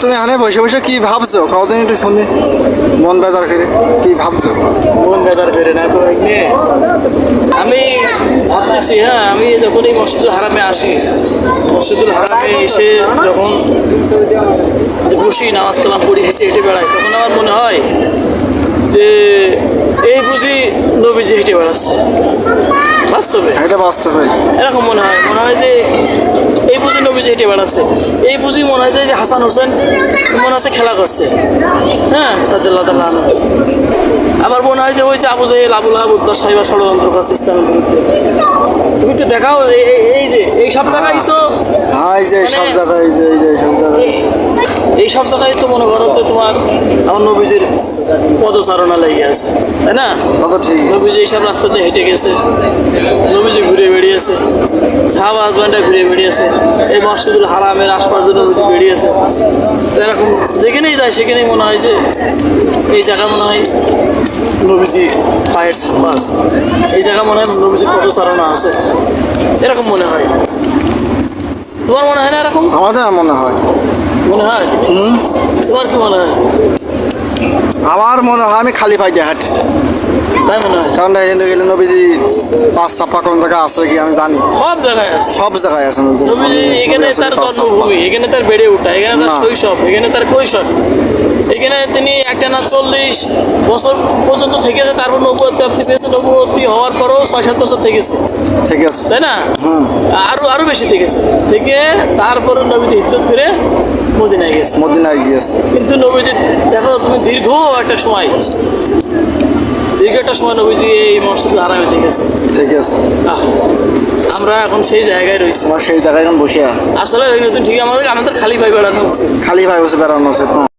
তুমি এখানে বসে বসে কি ভাবছো কতদিন একটু শুনি মন বেজার করে কি ভাবছো? মন বেজার করে না তো এখানে আমি ভাবতেছি, হ্যাঁ, আমি যখন এই মসজিদুল হারামে আসি, মসজিদুল হারামে এসে যখন বসি নামাজ কালাম পড়ি, হেঁটে হেঁটে বেড়াই, তখন আমার মনে হয় যে এই বুঝি নবীজি হেঁটে বেড়াচ্ছে বাস্তবে। এটা বাস্তবে এরকম মনে হয় যে এই বুঝি নবীজি হেঁটে বেড়াচ্ছে, এই বুঝি মনে হয় যে হাসান হোসেন মনে হচ্ছে খেলা করছে, হ্যাঁ, রাদিয়াল্লাহু তাআলা আনহু। আবার মনে হয় যে ওই যে আবু জাহেল আবুল আহাব উতবা সাহেবা ষড়যন্ত্র করছে ইসলামের বিরুদ্ধে। তুমি একটু দেখাও এই যে এই সব জায়গায় তো এই যে সব জায়গায় এই যে সব জায়গায় এই সব জায়গায় তো মনে করো যে তোমার আমার নবীজির পদচারণা লেগে আছে, তাই না? তত ঠিক নবীজি এইসব রাস্তাতে হেঁটে গেছে, নবীজি ঘুরে বেরিয়েছে, সাহাবা হাজব্যান্ডরা ঘুরে বেরিয়েছে, এই মসজিদুল হারামের আশপাশে নবীজি বেরিয়েছে। তো এরকম যেখানেই যায় সেখানেই মনে হয় যে এই জায়গা মনে হয় নবীজি পায়ের ছাপা আছে, এই জায়গা মনে হয় নবীজির পদচারণা আছে, এরকম মনে হয়। তোমার মনে হয় না এরকম? আমাদের মনে হয় মনে হয়? তোমার কি মনে হয়? আমার মনে হয় আমি খালি পাই দিয়ে হাঁটি, তাই মনে হয়? কারণ এখানে গেলে নবীজি পাঁচ ছাপ্পা কোন জায়গায় আছে কি আমি জানি, সব জায়গায় আছে সব জায়গায় আছে নবীজি। এখানে তার জন্মভূমি, এখানে তার বেড়ে ওঠা, এখানে তার না। শৈশব, এখানে তার কৈশোর, এখানে তিনি একটানা 40 বছর পর্যন্ত থেকেছে, তারপর নবুয়ত প্রাপ্তি পেয়েছে, নবুয়তি হওয়ার পরও 6-7 বছর থেকেছে, ঠিক আছে তাই না? আরো বেশি থেকেছে, থেকে তারপরে নবীজি হিজরত করে মদিনায় গেছে। মদিনায় গিয়েছে। কিন্তু নবীজি দেখো তুমি দীর্ঘ একটা সময় নবীজি এই মসজিদুল হারামে থেকেছে। ঠিক আছে, আমরা এখন সেই জায়গায় রয়েছি, আমার সেই জায়গায় এখন বসে আছে। আসলে ওই নতুন ঠিক আমাদের খালি পাই বেড়ানো উচিত। খালি ভাই বসে বেড়ানো উচিত না।